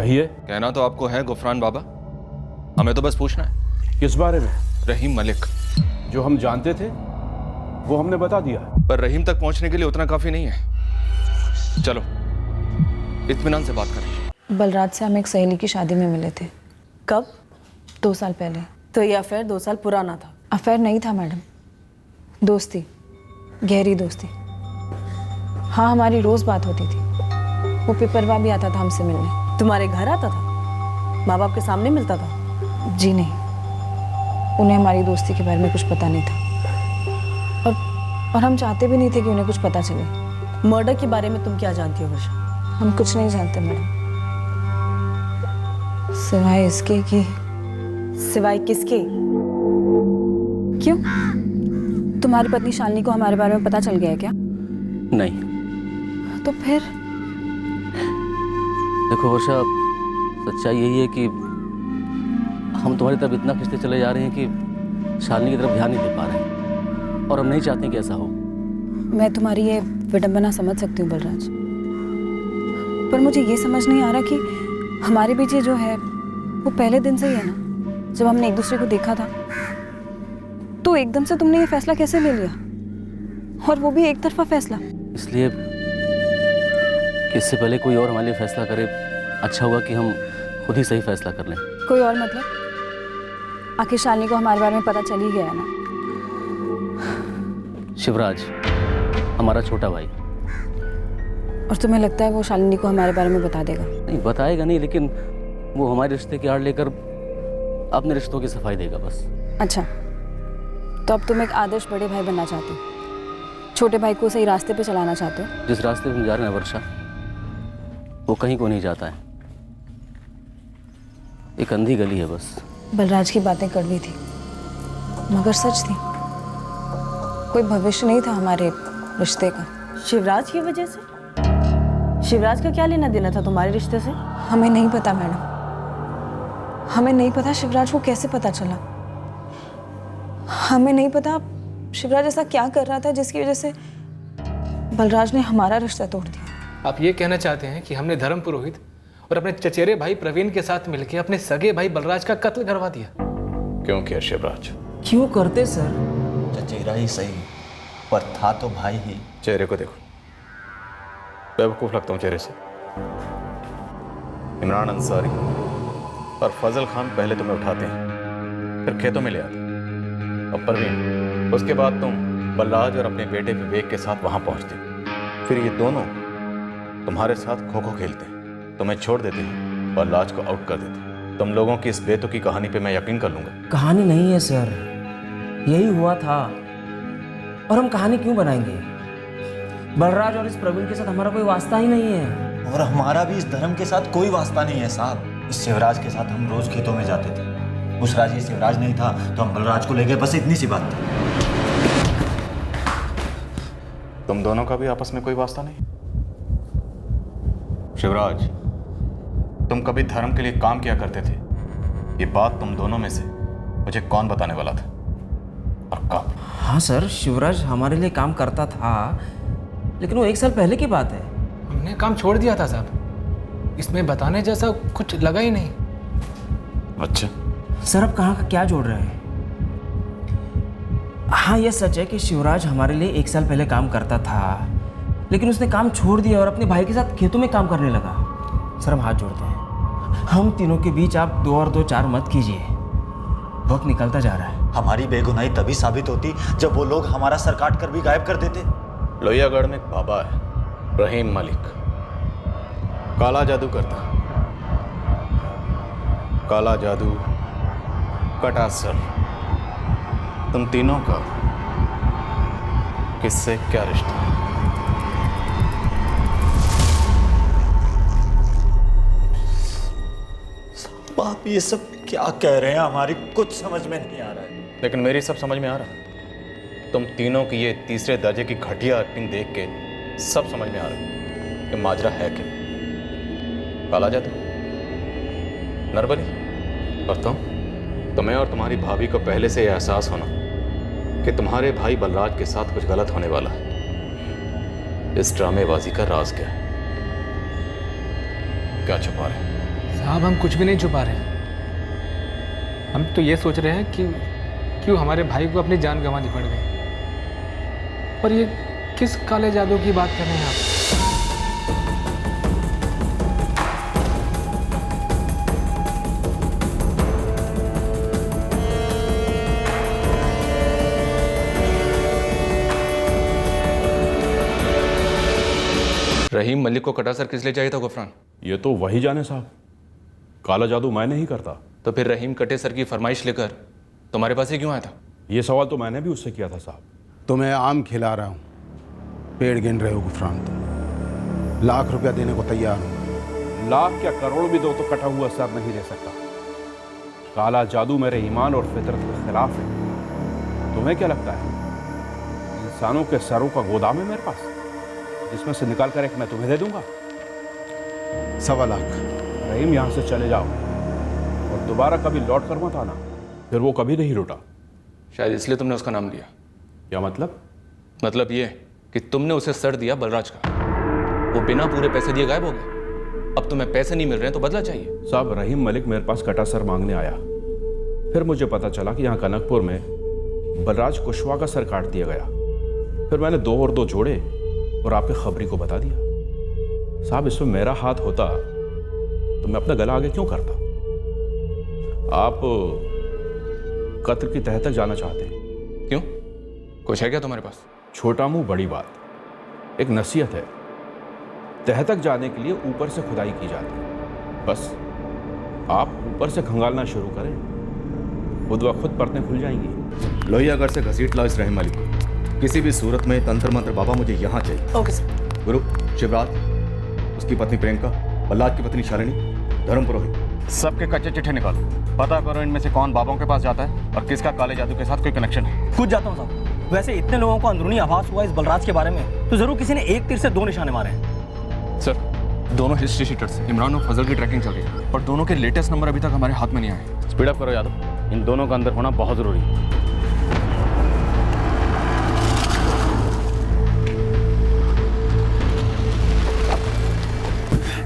कहिए। कहना तो आपको है गुफरान बाबा, हमें तो बस पूछना है। किस बारे में? रहीम मलिक। जो हम जानते थे वो हमने बता दिया है। पर रहीम तक पहुंचने के लिए उतना काफी नहीं है। चलो इत्मीनान से बात करें। बलराज से हम एक सहेली की शादी में मिले थे। कब? 2 साल पहले। तो ये अफेयर 2 साल पुराना था? अफेयर नहीं था मैडम, दोस्ती, गहरी दोस्ती। हाँ, हमारी रोज बात होती थी। वो पिपरवा भी आता था हमसे मिलने। तुम्हारे घर आता था? माँ बाप के सामने मिलता था? जी नहीं, उन्हें हमारी दोस्ती के बारे में कुछ पता नहीं था और हम चाहते भी नहीं थे कि उन्हें कुछ पता चले। मर्डर के बारे में तुम क्या जानती हो वर्षा? हम कुछ नहीं जानते मैडम, सिवाय इसके कि। सिवाय किसके? क्यों, तुम्हारी पत्नी शालिनी को हमारे बारे में पता चल गया है क्या? नहीं। तो फिर? देखो वर्षा, सच्चाई यही है कि हम तुम्हारी तरफ इतना खिंचते चले जा रहे हैं कि शालिनी की तरफ ध्यान नहीं दे पा रहे हैं, और हम नहीं चाहते कि ऐसा हो। मैं तुम्हारी ये विडंबना समझ सकती हूँ बलराज, पर मुझे ये समझ नहीं आ रहा कि हमारे बीच ये जो है वो पहले दिन से ही है ना। जब हमने एक दूसरे को देखा था तो एकदम से तुमने ये फैसला कैसे ले लिया, और वो भी एक तरफा फैसला? इसलिए कि इससे पहले कोई और हमारे लिए फैसला करे, अच्छा होगा कि हम खुद ही सही फैसला कर लें। कोई और मतलब? आखिर शालिनी को हमारे बारे में पता चल ही गया है ना। शिवराज हमारा छोटा भाई। और तुम्हें लगता है वो शालिनी को हमारे बारे में बता देगा? नहीं, बताएगा नहीं, लेकिन वो हमारे रिश्ते की आड़ लेकर अपने रिश्तों की सफाई देगा बस। अच्छा, तो अब तुम एक आदर्श बड़े भाई बनना चाहते हो, छोटे भाई को सही रास्ते पे चलाना चाहते हो। जिस रास्ते पे हम जा रहे हैं वर्षा, वो कहीं को नहीं जाता है, एक अंधी गली है बस। बलराज की बातें कड़वी थी मगर सच थी। कोई भविष्य नहीं था हमारे रिश्ते का। शिवराज की वजह से? शिवराज का क्या लेना देना था तुम्हारे रिश्ते से? हमें नहीं पता मैडम, हमें नहीं पता शिवराज को कैसे पता चला। हमें नहीं पता शिवराज ऐसा क्या कर रहा था जिसकी वजह से बलराज ने हमारा रिश्ता तोड़ दिया। आप ये कहना चाहते हैं कि हमने धर्म पुरोहित और अपने चचेरे भाई प्रवीण के साथ मिलकर अपने सगे भाई बलराज का कत्ल करवा दिया? क्यों किया शिवराज? क्यों करते सर? चचेरा ही सही, पर था तो भाई ही। चेहरे को देखो, बेवकूफ लगता हूँ चेहरे से। इमरान अंसारी और फजल खान पहले तुम्हें उठाते हैं, फिर खेतों में ले आते। अब परवीन, उसके बाद तुम बलराज और अपने बेटे विवेक के साथ वहां पहुंचते, फिर ये दोनों तुम्हारे साथ खो खो खेलते हैं, तुम्हें छोड़ देते हैं, बलराज को आउट कर देते हैं। तुम लोगों की इस बेतुकी कहानी पे मैं यकीन कर लूंगा। कहानी नहीं है सर, यही हुआ था। और हम कहानी क्यों बनाएंगे? बलराज और इस प्रवीण के साथ हमारा कोई वास्ता ही नहीं है। और हमारा भी इस धर्म के साथ कोई वास्ता नहीं है साहब। इस शिवराज के साथ हम रोज खेतों में जाते थे। उस राजी शिवराज नहीं था तो हम बलराज को ले गए, बस इतनी सी बात थी। तुम दोनों का भी आपस में कोई वास्ता नहीं? शिवराज, तुम कभी धर्म के लिए काम किया करते थे, ये बात तुम दोनों में से मुझे कौन बताने वाला था और कब? हाँ सर, शिवराज हमारे लिए काम करता था, लेकिन वो 1 साल पहले की बात है। हमने काम छोड़ दिया था साहब, इसमें बताने जैसा कुछ लगा ही नहीं। अच्छा सर, अब कहाँ का क्या जोड़ रहे हैं? हाँ, यह सच है कि शिवराज हमारे लिए 1 साल पहले काम करता था, लेकिन उसने काम छोड़ दिया और अपने भाई के साथ खेतों में काम करने लगा। सर, हम हाथ जोड़ते हैं, हम तीनों के बीच आप 2 और 2 4 मत कीजिए। वक्त निकलता जा रहा है। हमारी बेगुनाही तभी साबित होती जब वो लोग हमारा सर काट कर भी गायब कर देते। लोहियागढ़ में एक बाबा है, रहीम मलिक, काला जादू करता। काला जादू, कटा सर, तुम तीनों का किससे क्या रिश्ता? आप ये सब क्या कह रहे हैं? हमारी कुछ समझ में नहीं आ रहा है। लेकिन मेरी सब समझ में आ रहा है। तुम तीनों की ये तीसरे दर्जे की घटिया एक्टिंग देख के सब समझ में आ रहा है कि माजरा है क्या। काला जादू, नरबली, और तुम्हें और तुम्हारी भाभी को पहले से यह एहसास होना कि तुम्हारे भाई बलराज के साथ कुछ गलत होने वाला है। इस ड्रामेबाजी का राज क्या है? क्या छुपा रहे? साहब हम कुछ भी नहीं छुपा रहे हैं। हम तो ये सोच रहे हैं कि क्यों हमारे भाई को अपनी जान गंवानी पड़ गई। और ये किस काले जादू की बात कर रहे हैं आप? रहीम मलिक को कटासर किस लिए चाहिए था गुफरान? ये तो वही जाने साहब, काला जादू मैं नहीं करता। तो फिर रहीम कटेसर की फरमाइश लेकर तुम्हारे पास ही क्यों आया था? ये सवाल तो मैंने भी उससे किया था साहब। तो मैं आम खिला रहा हूँ, पेड़ गिन रहे हो गुफरान। तुम ₹1,00,000 देने को तैयार हूँ। लाख क्या करोड़ भी दो तो कटा हुआ सर नहीं दे सकता। काला जादू मेरे ईमान और फितरत के खिलाफ है। तुम्हें क्या लगता है इंसानों के सरों का गोदाम है मेरे पास, जिसमें से निकाल कर एक मैं तुम्हें दे दूंगा? ₹1,25,000। रहीम, यहाँ से चले जाओ और दोबारा कभी लौट कर मत आना। फिर वो कभी नहीं लौटा। शायद इसलिए तुमने उसका नाम लिया। क्या मतलब? मतलब ये कि तुमने उसे सर दिया बलराज का, वो बिना पूरे पैसे दिए गायब हो गया। अब तुम्हें पैसे नहीं मिल रहे हैं तो बदला चाहिए। साहब, रहीम मलिक मेरे पास कटा सर मांगने आया। फिर मुझे पता चला कि यहाँ कनकपुर में बलराज कुशवाहा का सर काट दिया गया। फिर मैंने 2 और 2 जोड़े और आपके खबरी को बता दिया। साहब, इसमें मेरा हाथ होता तो मैं अपना गला आगे क्यों करता? आप कत्ल की तह तक जाना चाहते हैं? क्यों, कुछ है क्या तुम्हारे पास? छोटा मुंह बड़ी बात। एक नसीहत है, तह तक जाने के लिए ऊपर से खुदाई की जाती है। बस आप ऊपर से खंगालना शुरू करें, खुद व खुद परतें खुल जाएंगी। लोहियागढ़ से घसीट लाओ इस रहीम मलिक को। किसी भी सूरत में तंत्र मंत्र बाबा मुझे यहाँ चाहिए। Okay sir. गुरु, शिवराज, उसकी पत्नी प्रियंका, बल्लाज की पत्नी शालिनी, धर्म पुरोहित, सबके कच्चे चिट्ठे निकालो। पता करो इनमें से कौन बाबाओं के पास जाता है और किसका काले जादू के साथ कोई कनेक्शन है। खुद जाता हूँ साहब। वैसे इतने लोगों को अंदरूनी आभास हुआ इस बलराज के बारे में, तो जरूर किसी ने एक तीर से 2 निशाने मारे हैं। सर, दोनों हिस्ट्री शीटर्स इमरान और फजल की ट्रैकिंग चल रही है, और दोनों के लेटेस्ट नंबर अभी तक हमारे हाथ में नहीं आए। स्पीड अप करो यादव, इन दोनों का अंदर होना बहुत ज़रूरी है।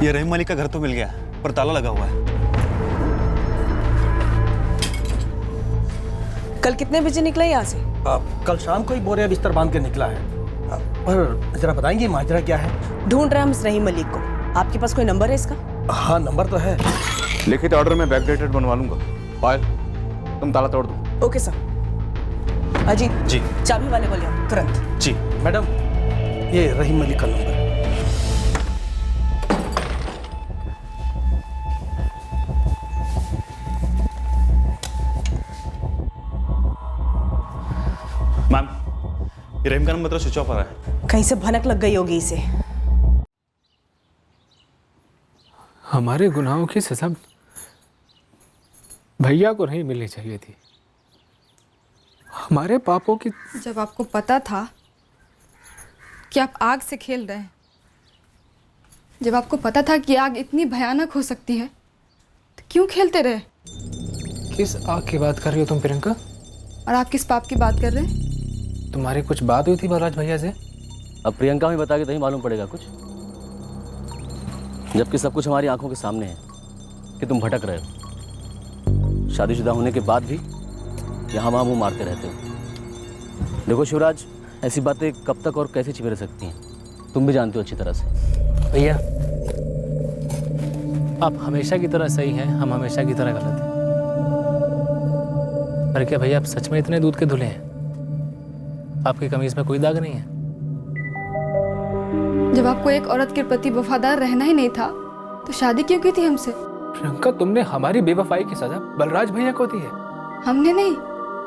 ये रहीम मलिक का घर तो मिल गया, पर ताला लगा हुआ है। कल कितने बजे निकला यहाँ से? कल शाम को ही बोरिया बिस्तर बांध के निकला है। पर जरा बताएंगे माजरा क्या है? ढूंढ रहे हम इस रहीम मलिक को। आपके पास कोई नंबर है इसका? हाँ, नंबर तो है। लिखित ऑर्डर में बैकडेटेड बनवा लूंगा। पायल, तुम ताला तोड़ दो। Okay sir. अजीत जी चाबी वाले बोले आप तुरंत। जी। मैडम, ये रहीम मलिक का नंबर है। मैम, ये रहीम का नंबर तो स्विच ऑफ आ रहा है। कहीं से भनक लग गई होगी इसे। हमारे गुनाहों की सजा भैया को नहीं मिलनी चाहिए थी। हमारे पापों की। जब आपको पता था कि आप आग से खेल रहे हैं, जब आपको पता था कि आग इतनी भयानक हो सकती है, तो क्यों खेलते रहे? किस आग की बात कर रही हो तुम प्रियंका? और आप किस पाप की बात कर रहे हैं? तुम्हारी कुछ बात हुई थी बलराज भैया से? अब प्रियंका में बता के नहीं मालूम पड़ेगा कुछ, जबकि सब कुछ हमारी आंखों के सामने है कि तुम भटक रहे हो। शादीशुदा होने के बाद भी यहाँ वहाँ मुँह मारते रहते हो। देखो शिवराज, ऐसी बातें कब तक और कैसे छिपे रह सकती हैं, तुम भी जानते हो अच्छी तरह से। भैया, आप हमेशा की तरह सही हैं, हम हमेशा की तरह गलत हैं। पर क्या भैया आप सच में इतने दूध के धुले हैं? आपकी कमीज में कोई दाग नहीं है? जब आपको एक औरत के प्रति वफादार रहना ही नहीं था, तो शादी क्यों की थी हमसे? प्रियंका, तुमने हमारी बेवफाई की सजा बलराज भैया को दी है। हमने नहीं,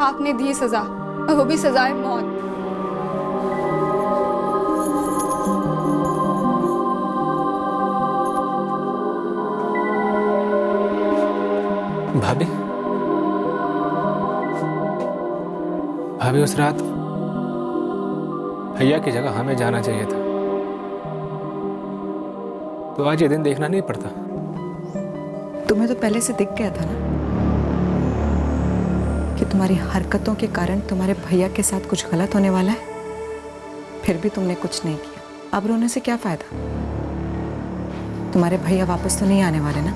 आपने दी सजा, और वो भी सजाए मौत। भाभी, भाभी उस रात भैया की जगह हमें जाना चाहिए था, तो आज ये दिन देखना नहीं पड़ता। तुम्हें तो पहले से दिख गया था ना कि तुम्हारी हरकतों के कारण तुम्हारे भैया के साथ कुछ गलत होने वाला है। फिर भी तुमने कुछ नहीं किया। अब रोने से क्या फायदा? तुम्हारे भैया वापस तो नहीं आने वाले ना।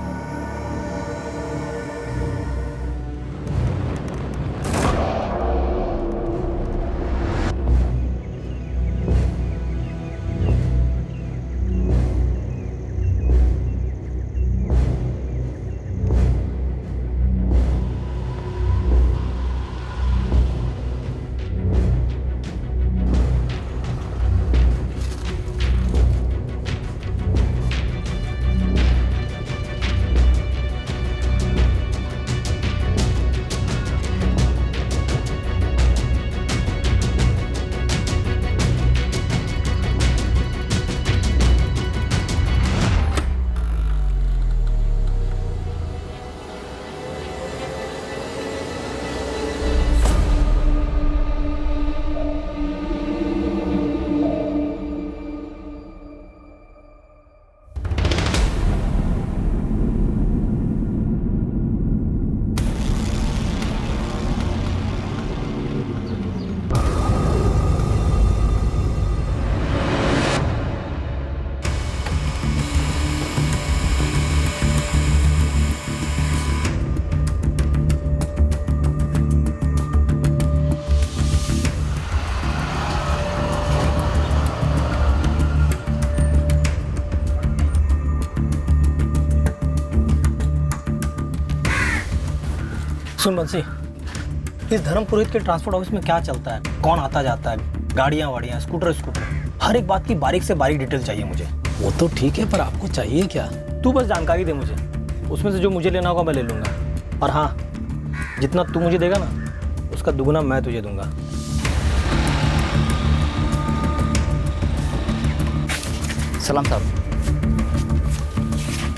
सुन बंसी, इस धर्म पुरोहित के ट्रांसपोर्ट ऑफिस में क्या चलता है, कौन आता जाता है, गाड़ियाँ वाड़ियाँ, स्कूटर, हर एक बात की बारीक से बारीक डिटेल चाहिए मुझे। वो तो ठीक है, पर आपको चाहिए क्या? तू बस जानकारी दे मुझे, उसमें से जो मुझे लेना होगा मैं ले लूँगा। और हाँ, जितना तू मुझे देगा ना, उसका दुगुना मैं तुझे दूंगा। सलाम साहब,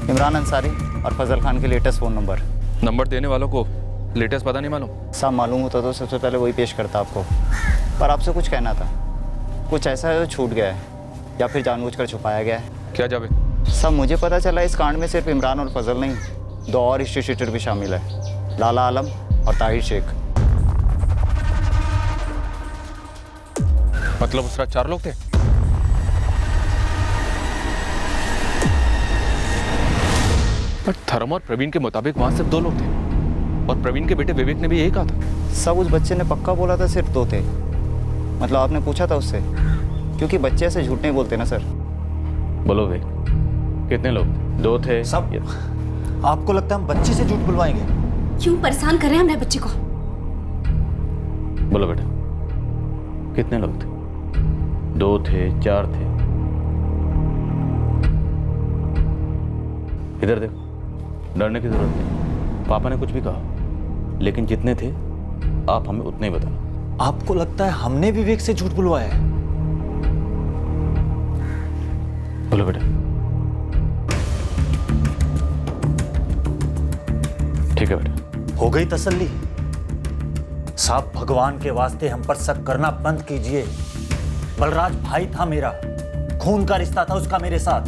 इमरान अंसारी और फजल खान के लेटेस्ट फ़ोन नंबर देने वालों को लेटेस्ट पता नहीं मालूम? साहब मालूम होता तो सबसे पहले वही पेश करता आपको, पर आपसे कुछ कहना था। कुछ ऐसा है जो छूट गया है या फिर जानबूझकर छुपाया गया है? क्या जावेद? साहब मुझे पता चला इस कांड में सिर्फ इमरान और फजल नहीं, 2 और हिस्ट्री शीटर भी शामिल है, लाला आलम और ताहिर शेख। मतलब उस रात 4 लोग थे? पर धर्म और प्रवीण के मुताबिक वहां सिर्फ 2 लोग थे, और प्रवीण के बेटे विवेक ने भी यही कहा था। सब उस बच्चे ने पक्का बोला था सिर्फ 2 थे। मतलब आपने पूछा था उससे? क्योंकि बच्चे ऐसे झूठ नहीं बोलते ना सर। बोलो वे, कितने लोग? 2 थे सब। आपको लगता है हम बच्चे से झूठ बुलवाएंगे? क्यों परेशान कर रहे हैं हमारे बच्चे को? बोलो बेटा, कितने लोग थे? 2 थे, 4 थे? इधर देखो, डरने की जरूरत नहीं। पापा ने कुछ भी कहा, लेकिन जितने थे आप हमें उतने ही बताना। आपको लगता है हमने विवेक से झूठ बुलवाया है? बोलो बेटा। ठीक है बेटा। हो गई तसल्ली? साहब भगवान के वास्ते हम पर शक करना बंद कीजिए। बलराज भाई था मेरा, खून का रिश्ता था उसका मेरे साथ।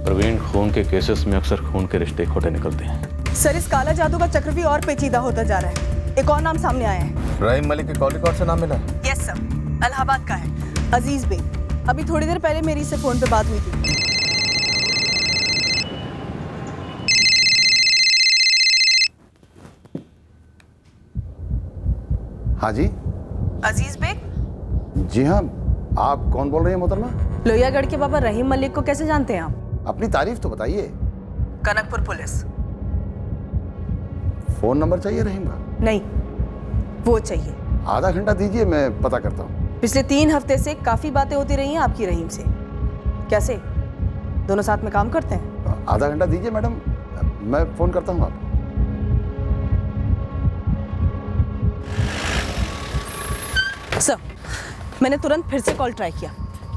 प्रवीण, खून के केसेस में अक्सर खून के रिश्ते खोटे निकलते हैं। सर, इस काला जादू का चक्र भी और पेचीदा होता जा रहा है। एक और नाम सामने आया है। रहीम मलिक के कॉल रिकॉर्ड से नाम मिला? यस सर, इलाहाबाद का है, अजीज बेग। अभी थोड़ी देर पहले मेरी से फोन पे बात हुई थी। हाँ जी। अजीज बेग? जी हाँ, आप कौन बोल रही हैं मोहतरमा? लोहियागढ़ के बाबा रहीम मलिक को कैसे जानते हैं आप? अपनी तारीफ तो बताइए। कनकपुर पुलिस। फोन नंबर चाहिए रहीम का? नहीं, वो चाहिए। आधा घंटा दीजिए, मैं पता करता हूँ। पिछले 3 हफ्ते से काफी बातें होती रही हैं आपकी रहीम से। कैसे, दोनों साथ में काम करते हैं? आधा घंटा दीजिए मैडम, मैं फोन करता हूँ आपको। सर, मैंने तुरंत फिर से कॉल ट्राई किया,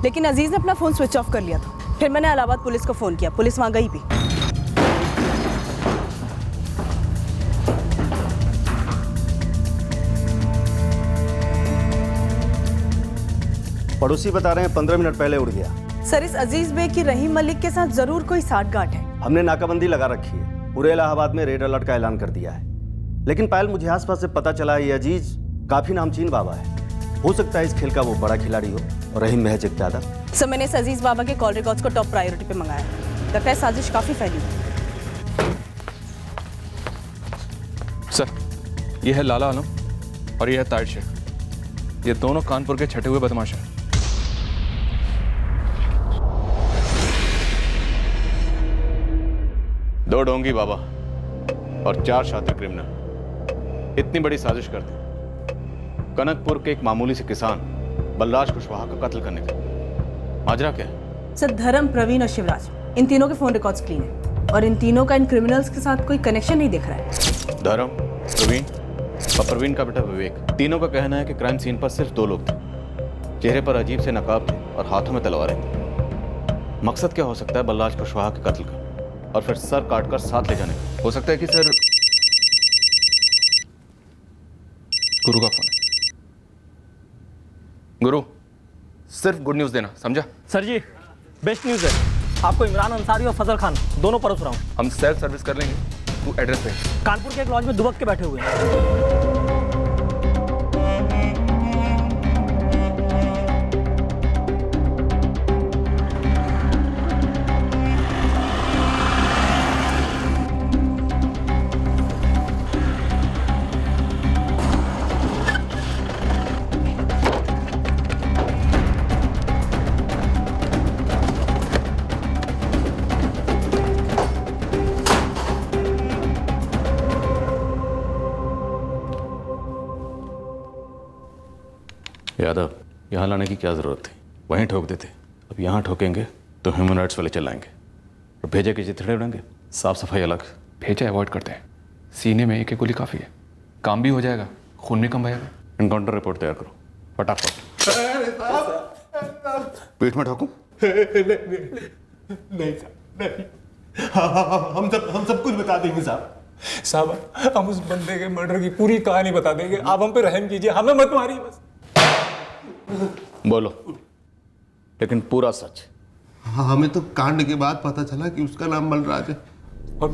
लेकिन अजीज ने अपना फोन स्विच ऑफ कर लिया था। फिर मैंने इलाहाबाद पुलिस को फोन किया, पुलिस वहां गई भी। पड़ोसी बता रहे हैं 15 मिनट पहले उड़ गया। सर, इस अजीज बेग की रहीम मलिक के साथ जरूर कोई साठगांठ है। हमने नाकाबंदी लगा रखी है, पूरे इलाहाबाद में रेड अलर्ट का ऐलान कर दिया है। लेकिन पायल, मुझे आसपास से पता चला है ये अजीज काफी नामचीन बाबा है। हो सकता है इस खेल का वो बड़ा खिलाड़ी हो और रहीम महज एक प्यादा। सर, मैंने इस अजीज बाबा के कॉल रिकॉर्ड्स को टॉप प्रायोरिटी पे मंगाया। लगता है साजिश काफी फैली है। सर, ये है लाला आलम और ये है ताहिर शेख। ये दोनों कानपुर के छठे हुए बदमाश हैं। दो ढोंगी बाबा और 4 शातिर क्रिमिनल इतनी बड़ी साजिश करते कनकपुर के एक मामूली से किसान बलराज कुशवाहा का कत्ल करने का। माजरा क्या है? सर, धर्म, प्रवीण और शिवराज, इन तीनों के फोन रिकॉर्ड्स क्लीन है और इन तीनों का इन क्रिमिनल्स के साथ कोई कनेक्शन नहीं दिख रहा है। धर्म, प्रवीण और प्रवीण का बेटा विवेक, तीनों का कहना है कि क्राइम सीन पर सिर्फ 2 लोग थे। चेहरे पर अजीब से नकाब थे और हाथों में तलवारें थी। मकसद क्या हो सकता है बलराज कुशवाहा के कत्ल का और फिर सर काटकर साथ ले जाने का? हो सकता है कि सर गुरु का फोन। गुरु, सिर्फ गुड न्यूज़ देना, समझा? सर जी, बेस्ट न्यूज़ है। आपको इमरान अंसारी और फजल खान दोनों परोस रहा हूँ। हम सेल्फ सर्विस कर लेंगे, तू एड्रेस भेज। कानपुर के एक लॉज में दुबक के बैठे हुए हैं। यादव, यहाँ लाने की क्या ज़रूरत थी? वहीं ठोक देते। अब यहाँ ठोकेंगे तो ह्यूमन राइट्स वाले चिल्लाएंगे और भेजे के चिथड़े उड़ेंगे। साफ सफाई अलग। भेजा अवॉइड करते हैं, सीने में एक गोली काफ़ी है, काम भी हो जाएगा, खून नहीं कम बहेगा। इनकाउंटर रिपोर्ट तैयार करो फटाफट। पीठ में ठोकूं? नहीं साहब, नहीं। हम सब कुछ बता देंगे साहब, हम उस बंदे के मर्डर की पूरी कहानी बता देंगे। आप हम पे रहम कीजिए, हमें मत मारिए बस। बोलो, लेकिन पूरा सच। हमें तो कांड के बाद पता चला कि उसका नाम बलराज है, और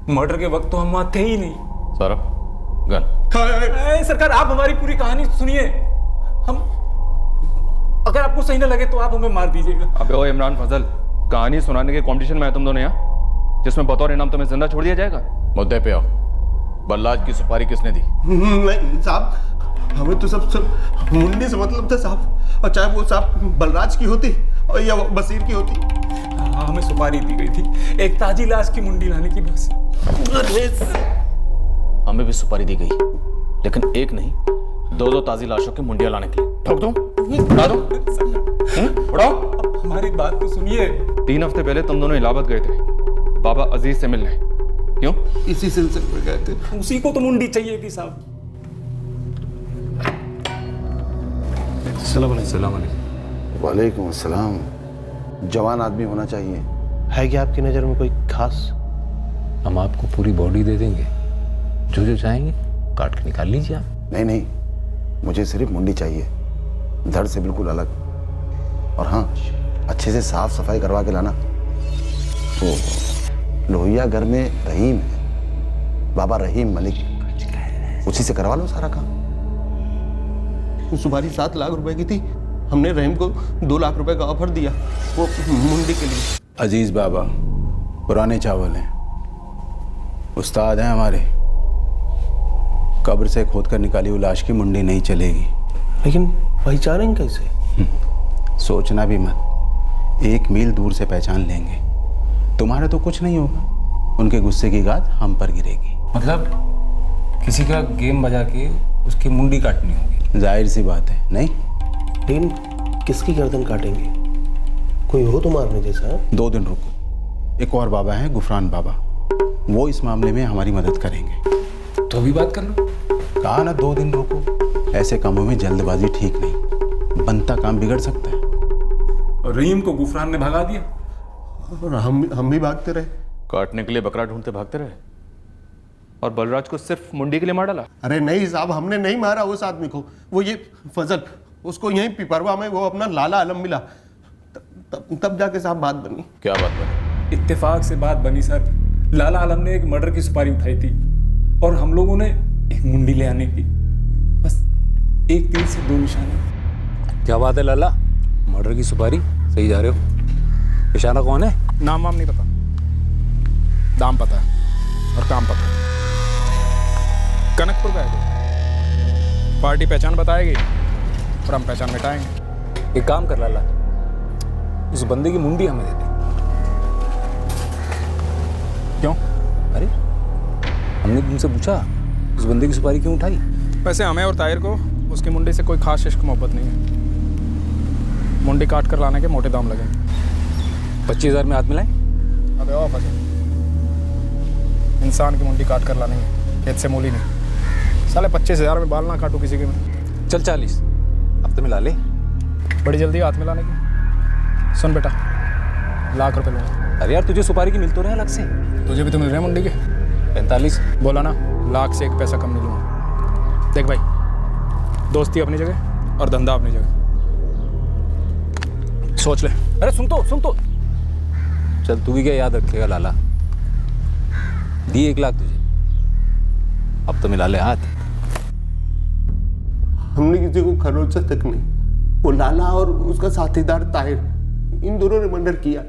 मर्डर के वक्त तो हम वहां थे ही नहीं। सौरभ, गन। सरकार, आप हमारी पूरी कहानी सुनिए। हम, अगर आपको सही ना लगे तो आप हमें मार दीजिएगा। अबे ओ इमरान फजल, कहानी सुनाने के कंपटीशन में है तुम दोनों यहाँ, जिसमें बतौर इनाम तुम्हें जिंदा छोड़ दिया जाएगा। मुद्दे पे आओ। बल्लाज की सुपारी किसने दी? नहीं साहब, हमें तो सब मुंडी से मतलब था साहब, और चाहे वो साहब बलराज की होती और या बसीर की होती। हाँ, हमें सुपारी दी गई थी एक ताजी लाश की मुंडी लाने की बस। हमें भी सुपारी दी गई, लेकिन एक नहीं, दो ताजी लाशों की मुंडियां लाने के लिए। ठोक दूं? उड़ा दूं? उड़ाओ? हमारी बात तो सुनिए। 3 हफ्ते पहले तुम दोनों इलाहाबाद गए थे बाबा अजीज से मिलने, क्यों? इसी सिलसिले में गए थे। उसी को तो मुंडी चाहिए थी साहब। वालेकुम अस्सलाम। जवान आदमी होना चाहिए। है क्या आपकी नज़र में कोई खास? हम आपको पूरी बॉडी दे देंगे, जो जो चाहेंगे काट के निकाल लीजिए आप। नहीं नहीं, मुझे सिर्फ मुंडी चाहिए, धड़ से बिल्कुल अलग। और हाँ, अच्छे से साफ सफाई करवा के लाना। तो लोहिया घर में रहीम है, बाबा रहीम मलिक, उसी से करवा लो सारा काम। सुपारी 7 लाख रुपए की थी, हमने रहीम को 2 लाख रुपए का ऑफर दिया, वो मुंडी के लिए। अजीज बाबा पुराने चावल हैं, उस्ताद हैं हमारे। कब्र से खोद कर निकाली हुई लाश की मुंडी नहीं चलेगी। लेकिन पहचानेंगे कैसे? सोचना भी मत, 1 मील दूर से पहचान लेंगे। तुम्हारा तो कुछ नहीं होगा, उनके गुस्से की गाज हम पर गिरेगी। मतलब किसी का गेम बजा के उसकी मुंडी काटनी होगी? जाहिर सी बात है। नहीं, लेकिन किसकी गर्दन काटेंगे? कोई हो तो मारने जैसा? 2 दिन रुको, एक और बाबा हैं गुफरान बाबा, वो इस मामले में हमारी मदद करेंगे। तो अभी बात कर लो। कहा ना 2 दिन रुको। ऐसे कामों में जल्दबाजी ठीक नहीं, बनता काम बिगड़ सकता है। और रहीम को गुफरान ने भगा दिया और हम भी भागते रहे। काटने के लिए बकरा ढूंढते भागते रहे, और बलराज को सिर्फ मुंडी के लिए मार डाला। अरे नहीं साहब, हमने नहीं मारा उस आदमी को। वो ये फजल, उसको यहीं पिपरवा में वो अपना लाला आलम मिला, तब जाके साहब बात बनी। क्या बात बनी? इत्तेफाक से बात बनी सर। लाला आलम ने एक मर्डर की सुपारी उठाई थी और हम लोगों ने एक मुंडी ले आने की। बस एक तीर से 2 निशाने। क्या बात है लाला, मर्डर की सुपारी? सही जा रहे हो। निशाना कौन है? नाम वाम नहीं पता, दाम पता है और काम पता है। कनकपुर का है तो पार्टी पहचान बताएगी और हम पहचान मिटाएंगे। एक काम कर लाला, उस बंदे की मुंडी हमें दे दे। क्यों? अरे हमने तुमसे पूछा उस बंदे की सुपारी क्यों उठाई? वैसे हमें और ताहिर को उसकी मुंडी से कोई खास इश्क मोहब्बत नहीं है। मुंडी काट कर लाने के मोटे दाम लगेंगे। 25,000 में हाथ मिलाएं? अबे ओ फजल, इंसान की मुंडी काट कर लानी है, खेत से मूली नहीं। साले 25,000 में बाल ना काटू किसी के में। चल 40 अब तो मिला ले। बड़ी जल्दी हाथ मिलाने की। सुन बेटा, लाख रुपए लूँगा। अरे यार तुझे सुपारी की मिल तो रहे अलग से। तुझे भी तो मिल रहे हैं मुंडी के। 45 बोला ना, लाख से 1 पैसा कम नहीं लूँगा। देख भाई, दोस्ती अपनी जगह और धंधा अपनी जगह, सोच ले। अरे सुन तो चल, तू भी क्या याद रखेगा लाला। दी 1 लाख तुझे, अब तो मिला ले हाथ। हमने किसी को खरोचा तक नहीं, वो लाला और उसका साथीदार ताहिर, इन दोनों ने मर्डर किया।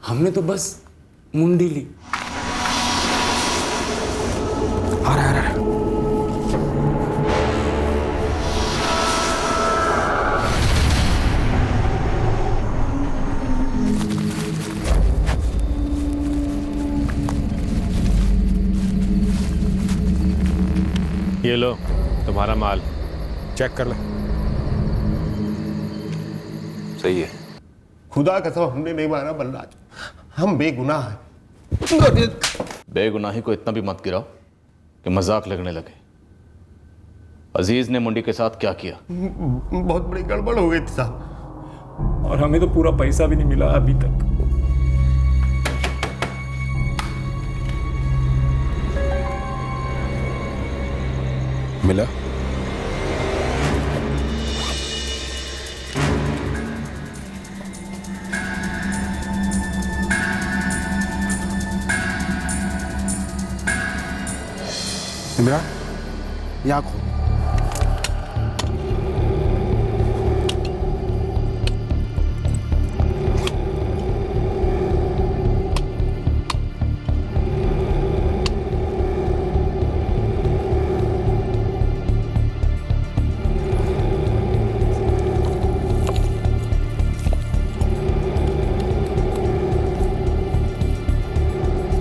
हमने तो बस मुंडी ली। आ रहा है। ये लो तुम्हारा माल। चेक कर ले। सही है। खुदा कसम हमने नहीं मारा बलराज, हम बेगुनाह हैं। बेगुनाही को इतना भी मत गिराओ कि मजाक लगने लगे। अजीज ने मुंडी के साथ क्या किया? बहुत बड़ी गड़बड़ हो गई थी साहब। और हमें तो पूरा पैसा भी नहीं मिला अभी तक। मिला? इमरान, यहाँ खो।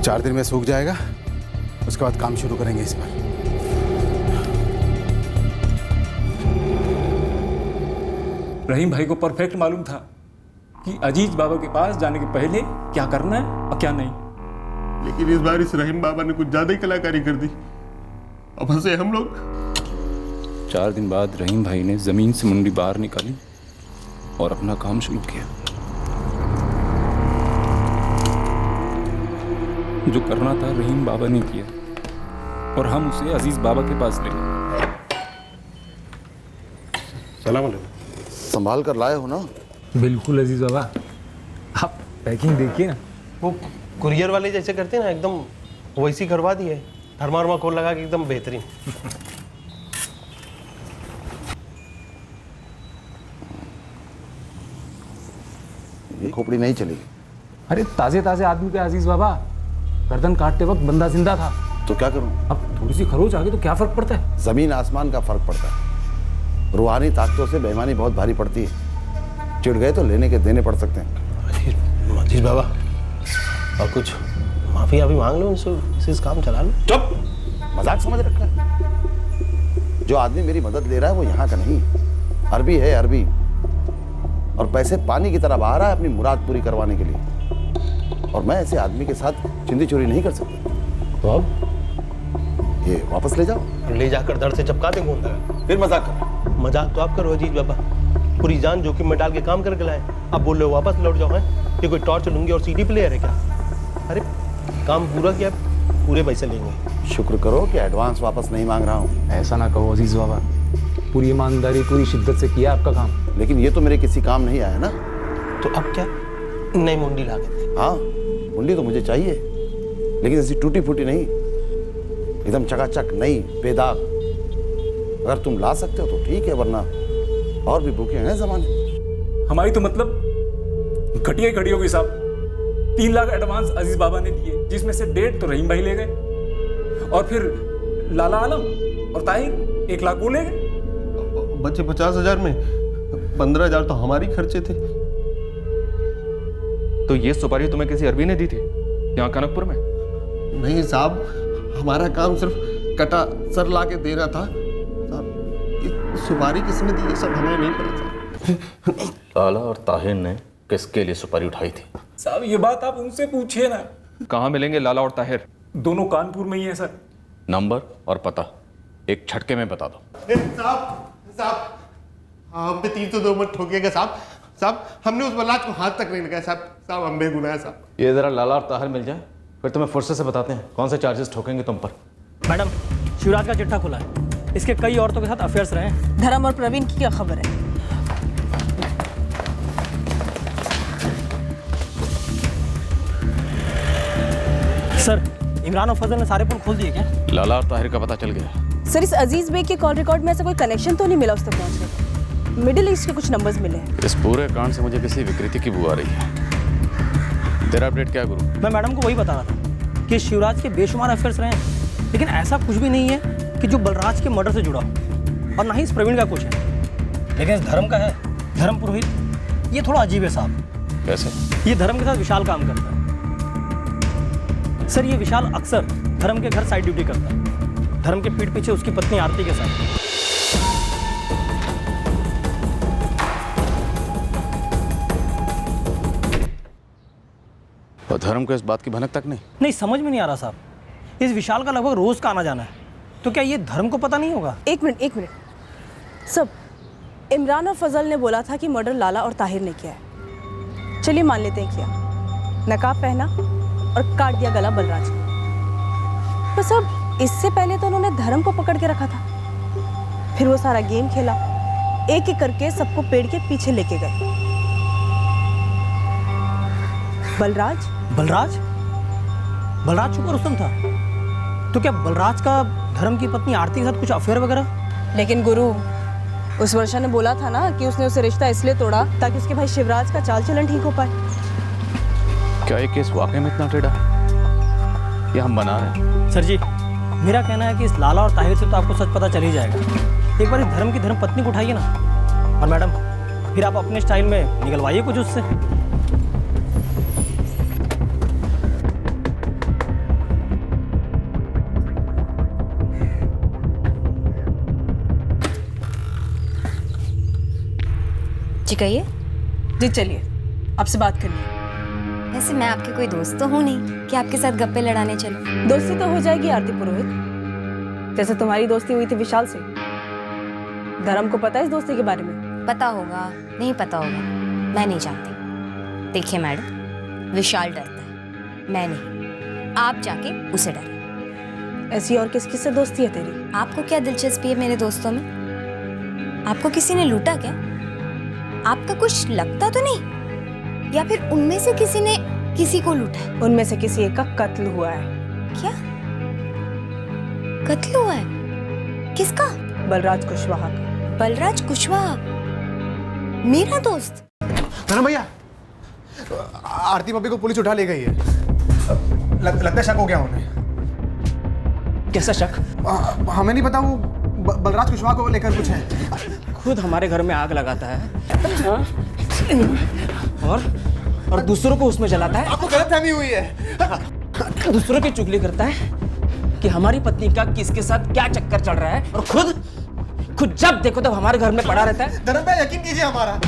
चार दिन में सूख जाएगा, उसके बाद काम शुरू करेंगे इस पर। रहीम भाई को परफेक्ट मालूम था कि अजीज बाबा के पास जाने के पहले क्या करना है और क्या नहीं। लेकिन इस बार इस रहीम बाबा ने कुछ ज्यादा ही कलाकारी कर दी। अब फंसे हम लोग। 4 दिन बाद रहीम भाई ने जमीन से मुंडी बाहर निकाली और अपना काम शुरू किया। जो करना था रहीम बाबा ने किया और हम उसे अजीज बाबा के पास ले गए। सलाम अलैकुम। संभाल कर लाए हो ना? बिल्कुल अजीज बाबा, आप पैकिंग देखिए ना। वो कुरियर वाले जैसे करते हैं ना, एकदम वैसी करवा दी है। थर्मा खोल लगा के एकदम बेहतरीन। ये खोपड़ी नहीं चलेगी। अरे ताजे ताजे आदमी के अजीज बाबा, गर्दन काटते वक्त बंदा जिंदा था। तो क्या करूं? अब थोड़ी सी खरोच आ गई तो क्या फर्क पड़ता है? जमीन आसमान का फर्क पड़ता है। रूहानी ताकतों से बेईमानी बहुत भारी पड़ती है। चिढ़ गए तो लेने के देने पड़ सकते हैं। अजीज बाबा, और कुछ माफी अभी मांग लो उनसे, इस काम चला लो। चुप! मजाक समझ रखा है? जो आदमी मेरी मदद ले रहा है वो यहाँ का नहीं, अरबी है, अरबी। और पैसे पानी की तरह बहा रहा है अपनी मुराद पूरी करवाने के लिए। और मैं ऐसे आदमी के साथ चिंदी चोरी नहीं कर सकता। तो अब ये वापस ले जाओ। ले जाकर दर से चपका दे गूंगा। फिर मजाक कर। मजाक तो आप करो अजीज बाबा, पूरी जान जोखिम में डाल के काम करके लाए। अब बोल रहे हो वापस लौट जाओ। हैं ये कोई टॉर्च लूंगी और सीडी प्लेयर है क्या? अरे काम पूरा किया, पूरे पैसे लेंगे। शुक्र करो कि एडवांस वापस नहीं मांग रहा हूँ। ऐसा ना कहो अजीज बाबा, पूरी ईमानदारी पूरी शिद्दत से किया आपका काम। लेकिन ये तो मेरे किसी काम नहीं आया ना। तो अब क्या? नई मुंडी ला के? हाँ, मुंडी तो मुझे चाहिए, लेकिन ऐसी टूटी फूटी नहीं, एकदम चकाचक नई, बेदाग। अगर तुम ला सकते हो तो ठीक है, वरना और भी भूखे हैं जमाने। हमारी तो मतलब घटिया घड़ियों के हिसाब 3 लाख एडवांस अजीज बाबा ने दिए, जिसमें से 1.5 तो रहीम भाई ले गए और फिर लाला आलम और ताहिर 1 लाख वो ले गए। बचे 50,000 में 15,000 तो हमारी खर्चे थे। तो ये सुपारी तुम्हें किसी अरबी ने दी थी यहाँ कनकपुर में? नहीं साहब, हमारा काम सिर्फ कटा सर ला के देना था साहब। ये सुपारी किसने दी ये सब हमें नहीं पता था। लाला और ताहिर ने किसके लिए सुपारी उठाई थी? साहब ये बात आप उनसे पूछिए ना। कहाँ मिलेंगे लाला और ताहिर? दोनों कानपुर में ही है सर। नंबर और पता एक झटके में बता दो। साहब हम पे 302 मत ठोकिएगा साहब। साहब हमने उस बलराज को हाथ तक नहीं लगाया साहब। साहब हम बेगुनाह है साहब। ये जरा लाला और ताहिर मिल जाए, फिर तुम्हें फुर्सत से बताते हैं कौन से चार्जेस ठोकेंगे तुम पर। मैडम, शिवराज का चिट्ठा खुला है। इसके कई औरतों के साथ अफेयर्स रहे हैं। धर्म और प्रवीण की क्या खबर है? सर, इमरान और फजल ने सारे फोन खोल दिए क्या? लाला और ताहिर का पता चल गया। सर, इस अजीज बेग के कॉल रिकॉर्ड में ऐसा कोई कनेक्शन तो नहीं मिला उस तक पहुंचने का? मिडिल ईस्ट के कुछ नंबर्स मिले हैं। इस पूरे कांड से मुझे किसी विकृति की बू आ रही है। तेरा अपडेट क्या गुरु? मैं मैडम को वही बता रहा था कि शिवराज के बेशुमार अफेयर्स रहे हैं, लेकिन ऐसा कुछ भी नहीं है कि जो बलराज के मर्डर से जुड़ा हो, और ना ही इस प्रवीण का कुछ है। लेकिन इस धर्म का है, धर्म पुरोहित, ये थोड़ा अजीब है साहब। कैसे? ये धर्म के साथ विशाल काम करता है। सर, ये विशाल अक्सर धर्म के घर साइड ड्यूटी करता है, धर्म के पीठ पीछे उसकी पत्नी आरती के साथ। और धर्म को इस बात की भनक तक नहीं? नहीं, समझ में नहीं आ रहा साहब। इस विशाल का लगभग रोज का आना जाना है, तो क्या ये धर्म को पता नहीं होगा? एक मिनट सब, इमरान और फजल ने बोला था कि मर्डर लाला और ताहिर ने किया है। चलिए मान लेते हैं किया, नकाब पहना और काट दिया गला बलराज का। तो सब, इससे पहले तो उन्होंने धर्म को पकड़ के रखा था, फिर वो सारा गेम खेला, एक एक करके सबको पेड़ के पीछे लेके गए। बलराज बलराज चुप रुस्तम था, तो क्या बलराज का धर्म की पत्नी आरती के साथ कुछ अफेयर वगैरह? लेकिन गुरु, उस वर्षा ने बोला था ना कि उसने उसे रिश्ता इसलिए तोड़ा ताकि उसके भाई शिवराज का चाल चलन ठीक हो पाए। क्या ये केस वाकई में इतना टेढ़ा है या हम बना रहे हैं? सर जी, मेरा कहना है कि इस लाला और ताहिर से तो आपको सच पता चल ही जाएगा। एक बार इस धर्म की धर्म पत्नी को उठाइए ना, और मैडम फिर आप अपने स्टाइल में निकलवाइए कुछ उससे। जी कहिए। जी चलिए, आपसे बात करनी है। वैसे मैं आपकी कोई दोस्त तो हूँ नहीं कि आपके साथ गप्पे लड़ाने चलूं। दोस्ती तो हो जाएगी आरती पुरोहित, जैसे तुम्हारी दोस्ती हुई थी विशाल से। धर्म को पता है इस दोस्ती के बारे में? पता होगा, नहीं पता होगा, मैं नहीं जानती। देखिए मैडम, विशाल डरता है, मैं नहीं। आप जाके उसे डरे। ऐसी और किस किस से दोस्ती है तेरी? आपको क्या दिलचस्पी है मेरे दोस्तों में? आपको किसी ने लूटा क्या? आपका कुछ लगता तो नहीं, या फिर उनमें से किसी ने किसी को लूटा है? उनमें से किसी एक का कत्ल हुआ है। क्या कत्ल हुआ है? किसका? बलराज कुशवाहा का। बलराज कुशवाहा मेरा दोस्त? धर्म भैया, आरती भाभी को पुलिस उठा ले गई है। लगता है शक हो गया उन्हें। कैसा शक? हमें नहीं पता, वो बलराज कुशवाहा को लेकर कुछ है। खुद हमारे घर में आग लगाता है और दूसरों को उसमें जलाता है। आपको गलतफहमी हुई है। दूसरों की चुगली करता है कि हमारी पत्नी का किसके साथ क्या चक्कर चल रहा है, और खुद जब देखो तब हमारे घर में पड़ा रहता है। धर्म भैया, यकीन कीजिए हमारा।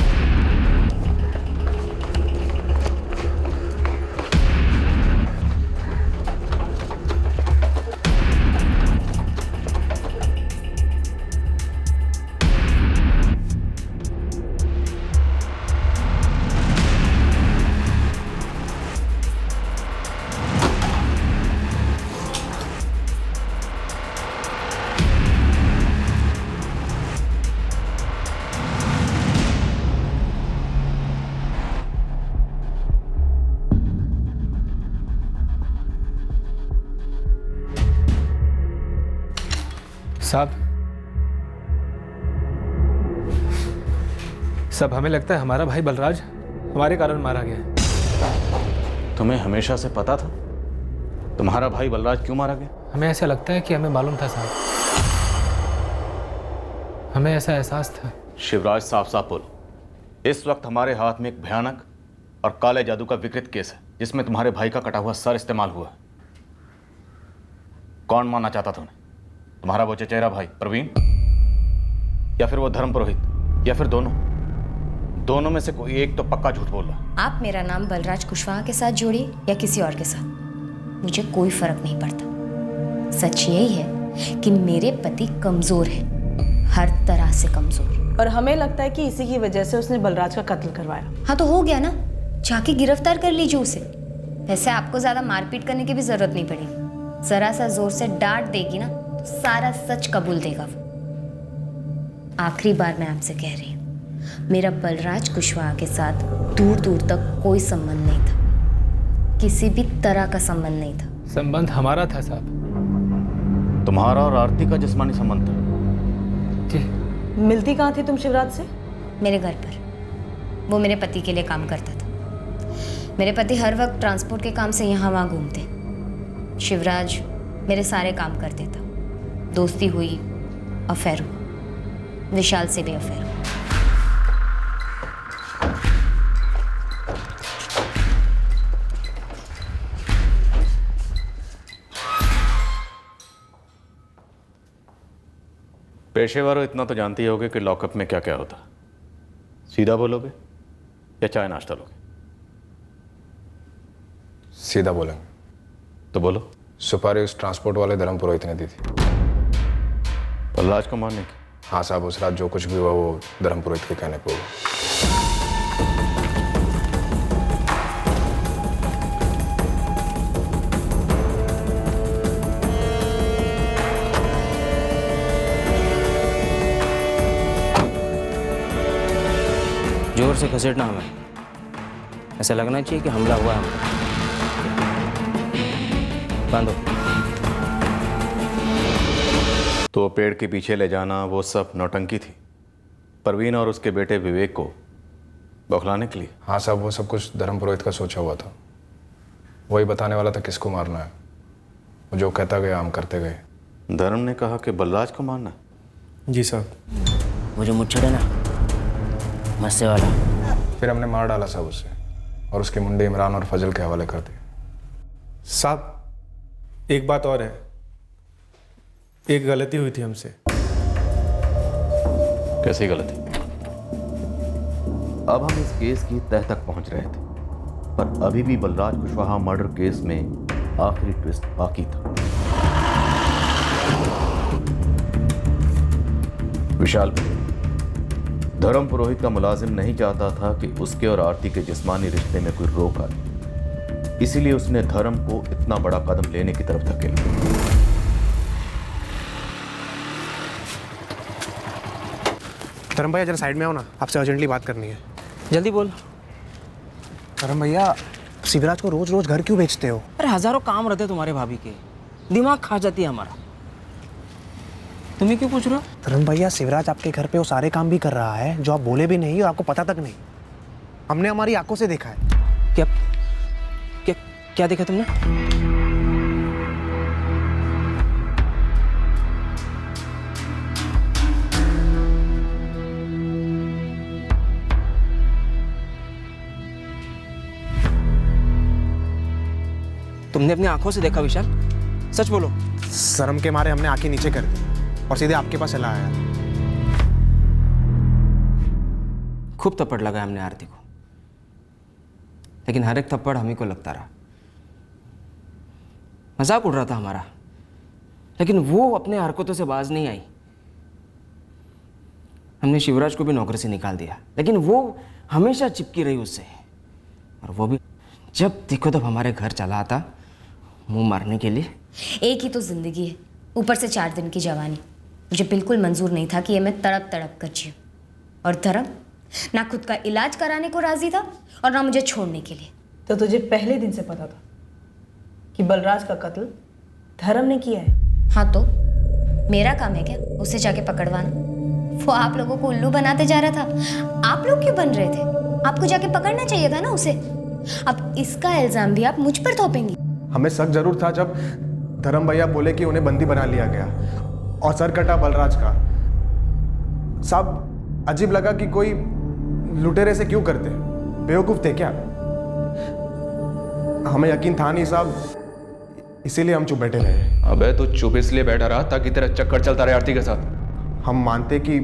सब हमें लगता है हमारा भाई बलराज हमारे कारण मारा गया है। तुम्हें हमेशा से पता था तुम्हारा भाई बलराज क्यों मारा गया? हमें ऐसा लगता है कि हमें मालूम था साहब, हमें ऐसा एहसास था। शिवराज, साफ साफ बोलो। इस वक्त हमारे हाथ में एक भयानक और काले जादू का विकृत केस है जिसमें तुम्हारे भाई का कटा हुआ सर इस्तेमाल हुआ है। कौन मानना चाहता था उन्हें? तुम्हारा वो चचेरा भाई प्रवीण, या फिर वो धर्म पुरोहित, या फिर दोनों में से कोई एक तो पक्का झूठ बोल रहा। आप मेरा नाम बलराज कुशवाहा के साथ जोड़िए या किसी और के साथ, मुझे कोई फर्क नहीं पड़ता। सच यही है कि मेरे पति कमजोर है, हर तरह से कमजोर। और हमें लगता है कि इसी की वजह से उसने बलराज का कत्ल करवाया। हाँ तो हो गया ना, जाके गिरफ्तार कर लीजिए उसे। वैसे आपको ज्यादा मारपीट करने की भी जरूरत नहीं पड़ेगी, जरा सा जोर से डांट देगी ना तो सारा सच कबूल देगा वो। आखिरी बार मैं आपसे कह रही हूँ, मेरा बलराज कुशवाहा के साथ दूर दूर तक कोई संबंध नहीं था, किसी भी तरह का संबंध नहीं था। संबंध हमारा था साहब। तुम्हारा और आरती का जिस्मानी संबंध था? जी। मिलती कहाँ थी तुम शिवराज से? मेरे घर पर। वो मेरे पति के लिए काम करता था। मेरे पति हर वक्त ट्रांसपोर्ट के काम से यहाँ वहाँ घूमते। शिवराज मेरे सारे काम कर देता। दोस्ती हुई, अफेयर हुआ, विशाल से भी अफेयर हुआ। पेशेवर हो इतना तो जानती होगे कि लॉकअप में क्या क्या होता। सीधा बोलोगे या चाय नाश्ता लोगे? सीधा बोलेंगे। तो बोलो। सुपारी उस ट्रांसपोर्ट वाले धर्म पुरोहित ने दी थी। बलराज को मारने की? हाँ साहब, उस रात जो कुछ भी हुआ वो धर्म पुरोहित के कहने पे हुआ। जोर से घसीटना हमें, ऐसा लगना चाहिए कि हमला हुआ है हम पर। बांधो। तो पेड़ के पीछे ले जाना वो सब नौटंकी थी, परवीन और उसके बेटे विवेक को बौखलाने के लिए? हाँ साहब, वो सब कुछ धर्म पुरोहित का सोचा हुआ था। वही बताने वाला था किसको मारना है। वो जो कहता गया हम करते गए। धर्म ने कहा कि बलराज को मारना? जी साहब। वो जो मुच्छड़ है ना, मस्से वाला, फिर हमने मार डाला साहब उसे, और उसके मुंडे इमरान और फजल के हवाले कर दिए। साहब एक बात और है, एक गलती हुई थी हमसे। कैसी गलती? अब हम इस केस की तह तक पहुंच रहे थे, पर अभी भी बलराज कुशवाहा मर्डर केस में आखिरी ट्विस्ट बाकी था। विशाल, धर्म पुरोहित का मुलाजिम नहीं चाहता था कि उसके और आरती के जिस्मानी रिश्ते में कोई रोक आए, इसीलिए उसने धर्म को इतना बड़ा कदम लेने की तरफ धकेला। धर्म भैया जरा साइड में आओ ना, आपसे अर्जेंटली बात करनी है। जल्दी बोल। धर्म भैया, शिवराज को रोज रोज घर क्यों बेचते हो? अरे हजारों काम रहते तुम्हारे भाभी के, दिमाग खा जाती है हमारा। तुम्हें क्यों पूछ रहे हो? धर्म भैया, शिवराज आपके घर पे वो सारे काम भी कर रहा है जो आप बोले भी नहीं और आपको पता तक नहीं। हमने हमारी आंखों से देखा है। क्या क्या क्या देखा तुमने? तुमने अपनी आंखों से देखा विशाल? सच बोलो। शर्म के मारे हमने आंखें नीचे कर दी और सीधे आपके पास चला आया। खूब थप्पड़ लगाया हमने आरती को, लेकिन हर एक थप्पड़ हम ही को लगता रहा। मजाक उड़ रहा था हमारा, लेकिन वो अपने हरकतों से बाज नहीं आई। हमने शिवराज को भी नौकरी से निकाल दिया, लेकिन वो हमेशा चिपकी रही उससे, और वो भी जब देखो तब हमारे घर चला आता मुंह मारने के लिए। एक ही तो जिंदगी है, ऊपर से 4 दिन की जवानी। मुझे बिल्कुल मंजूर नहीं था कि ये मैं तड़प तड़प कर जीऊं। और धर्म ना खुद का इलाज कराने को राजी था और ना मुझे छोड़ने के लिए। तो तुझे पहले दिन से पता था कि बलराज का कत्ल धर्म ने किया है? हाँ, तो मेरा काम है क्या उसे जाके पकड़वाना? वो आप लोगों को उल्लू बनाते जा रहा था। आप लोग क्यों बन रहे थे? आपको जाके पकड़ना चाहिए था ना उसे। अब इसका इल्जाम भी आप मुझ पर थोपेंगी? हमें शक जरूर था जब धर्म भैया बोले कि उन्हें बंदी बना लिया गया और सर कटा बलराज का। साहब अजीब लगा कि कोई लुटेरे से क्यों करते, बेवकूफ थे क्या? हमें यकीन था नहीं साहब, इसीलिए हम चुप बैठे रहे। अबे तो चुप इसलिए बैठा रहा ताकि तेरा चक्कर चलता रहे आरती के साथ। हम मानते कि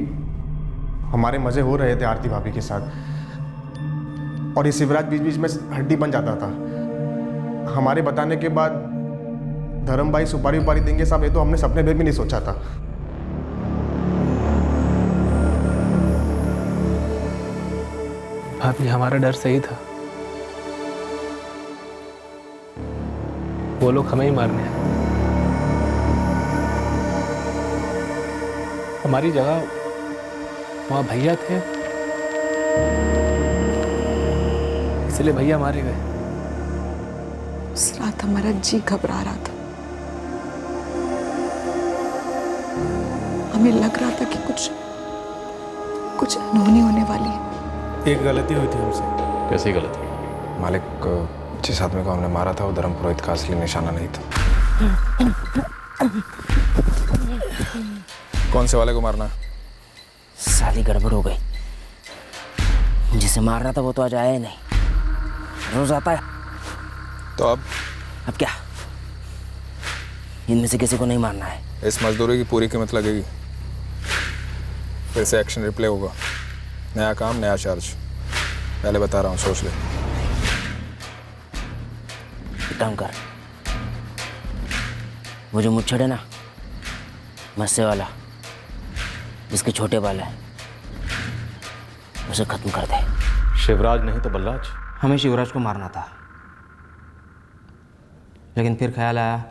हमारे मजे हो रहे थे आरती भाभी के साथ, और ये शिवराज बीच बीच में हड्डी बन जाता था। हमारे बताने के बाद धर्म भाई सुपारी उपारी देंगे साहब, ये तो हमने सपने में भी नहीं सोचा था। भाभी, हमारा डर सही था। वो लोग हमें ही मारने आए। हमारी जगह वहाँ भैया थे, इसलिए भैया मारे गए। उस रात हमारा जी घबरा रहा था। हमें लग रहा था कि कुछ अनहोनी होने वाली है। एक गलती हुई थी हमसे। कैसी गलती? मालिक, जिस आदमी को हमने मारा था वो धर्म पुरोहित का असली निशाना नहीं था। कौन से वाले को मारना? साली गड़बड़ हो गई। जिसे मार रहा था वो तो आज आया ही नहीं, रोज आता है। तो अब क्या इनमें से किसी को नहीं मारना है? इस मजदूरी की पूरी कीमत लगेगी। फिर से एक्शन रिप्ले होगा, नया काम नया चार्ज। पहले बता रहा हूँ, सोच ले। काम कर, वो जो मुच्छड़ है ना, मस्से वाला, जिसके छोटे बाल हैं, उसे खत्म कर दे। शिवराज नहीं तो बलराज। हमें शिवराज को मारना था, लेकिन फिर ख्याल आया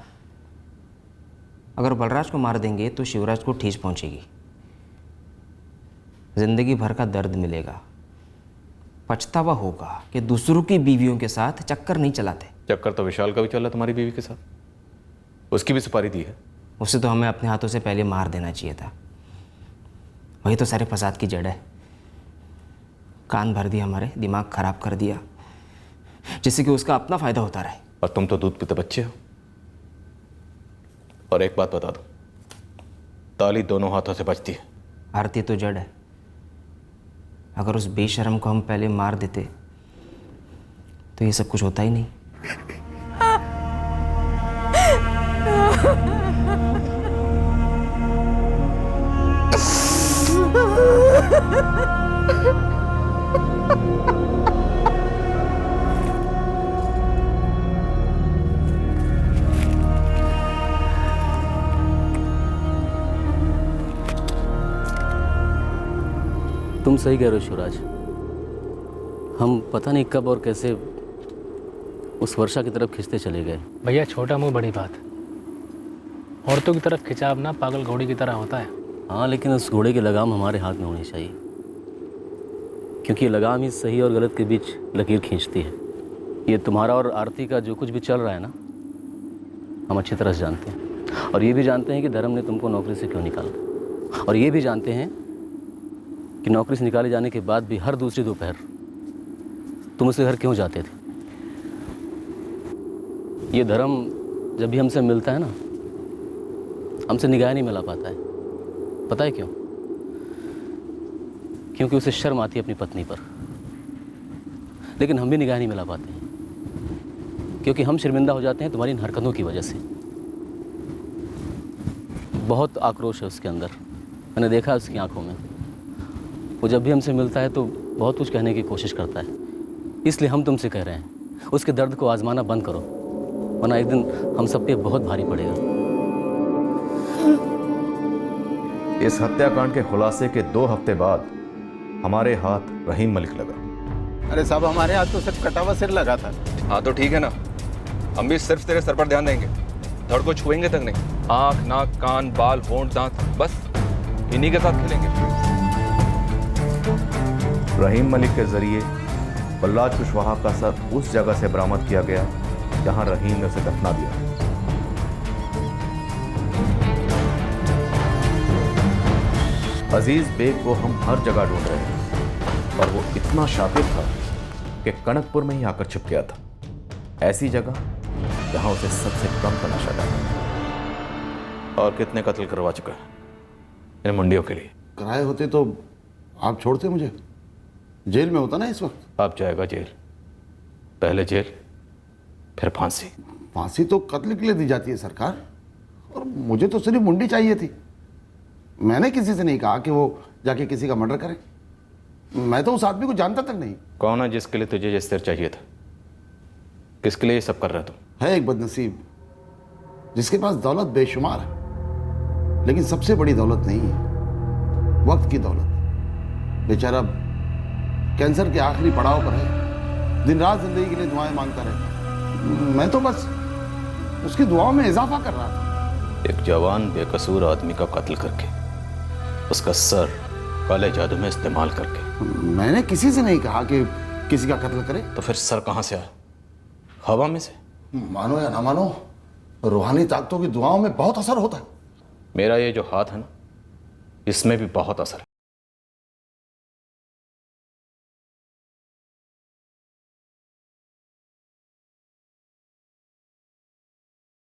अगर बलराज को मार देंगे तो शिवराज को ठेस पहुंचेगी, जिंदगी भर का दर्द मिलेगा, पछतावा होगा कि दूसरों की बीवियों के साथ चक्कर नहीं चलाते। चक्कर तो विशाल का भी चला तुम्हारी बीवी के साथ, उसकी भी सुपारी दी है। उसे तो हमें अपने हाथों से पहले मार देना चाहिए था, वही तो सारे फसाद की जड़ है। कान भर दिया हमारे, दिमाग खराब कर दिया, जिससे कि उसका अपना फायदा होता रहे। और तुम तो दूध पीते बच्चे हो। और एक बात बता दो, ताली दोनों हाथों से बजती है। आरती तो जड़ है, अगर उस बेशर्म को हम पहले मार देते तो ये सब कुछ होता ही नहीं। तुम सही कह रहे हो शिवराज, हम पता नहीं कब और कैसे उस वर्षा की तरफ खींचते चले गए। भैया छोटा मुंह बड़ी बात, औरतों की तरफ खिंचाव ना पागल घोड़े की तरह होता है। हाँ, लेकिन उस घोड़े की लगाम हमारे हाथ में होनी चाहिए, क्योंकि ये लगाम ही सही और गलत के बीच लकीर खींचती है। ये तुम्हारा और आरती का जो कुछ भी चल रहा है ना, हम अच्छी तरह से जानते हैं, और ये भी जानते हैं कि धर्म ने तुमको नौकरी से क्यों निकाला, और ये भी जानते हैं कि नौकरी से निकाले जाने के बाद भी हर दूसरी दोपहर तुम उसके घर क्यों जाते थे। ये धर्म जब भी हमसे मिलता है ना, हमसे निगाह नहीं मिला पाता है। पता है क्यों? क्योंकि उसे शर्म आती है अपनी पत्नी पर। लेकिन हम भी निगाह नहीं मिला पाते हैं, क्योंकि हम शर्मिंदा हो जाते हैं तुम्हारी इन हरकतों की वजह से। बहुत आक्रोश है उसके अंदर, मैंने देखा है उसकी आंखों में। वो जब भी हमसे मिलता है तो बहुत कुछ कहने की कोशिश करता है, इसलिए हम तुमसे कह रहे हैं उसके दर्द को आजमाना बंद करो, वरना एक दिन हम सब पे बहुत भारी पड़ेगा। इस हत्याकांड के खुलासे के 2 हफ्ते बाद हमारे हाथ रहीम मलिक लगा। अरे साहब, हमारे हाथ तो सिर्फ कटा हुआ सिर लगा था। हाँ तो ठीक है ना, हम भी सिर्फ तेरे सर पर ध्यान देंगे, धड़ को छुएंगे तक नहीं। आँख, नाक, कान, बाल, होंठ, दांत, बस इन्हीं के साथ खेलेंगे। रहीम मलिक के जरिए बलराज कुशवाहा का सर उस जगह से बरामद किया गया जहां रहीम ने उसे दफना दिया। अजीज बेग को हम हर जगह ढूंढ रहे हैं, और वो इतना शातिर था कि कनकपुर में ही आकर छिप गया था, ऐसी जगह जहां उसे सबसे कम तलाशा जाता। और कितने कत्ल करवा चुका है इन मुंडियों के लिए। कराए होते तो आप छोड़ते मुझे, जेल में होता ना इस वक्त। अब जाएगा जेल, पहले जेल फिर फांसी। फांसी तो कत्ल के लिए दी जाती है सरकार, और मुझे तो सिर्फ मुंडी चाहिए थी। मैंने किसी से नहीं कहा कि वो जाके किसी का मर्डर करे, मैं तो उस आदमी को जानता तक नहीं। कौन है जिसके लिए तुझे ये सिर चाहिए था? किसके लिए ये सब कर रहा तू? है एक बदनसीब जिसके पास दौलत बेशुमार है, लेकिन सबसे बड़ी दौलत नहीं है, वक्त की दौलत। बेचारा कैंसर के आखिरी पड़ाव पर है, दिन रात जिंदगी के लिए दुआएं मांगता रहता। मैं तो बस उसकी दुआओं में इजाफा कर रहा था। एक जवान बेकसूर आदमी का कत्ल करके, उसका सर काले जादू में इस्तेमाल करके। मैंने किसी से नहीं कहा कि किसी का कत्ल करे। तो फिर सर कहां से आया? हवा में से? मानो या ना मानो, रूहानी ताकतों की दुआओं में बहुत असर होता है। मेरा ये जो हाथ है ना, इसमें भी बहुत असर है।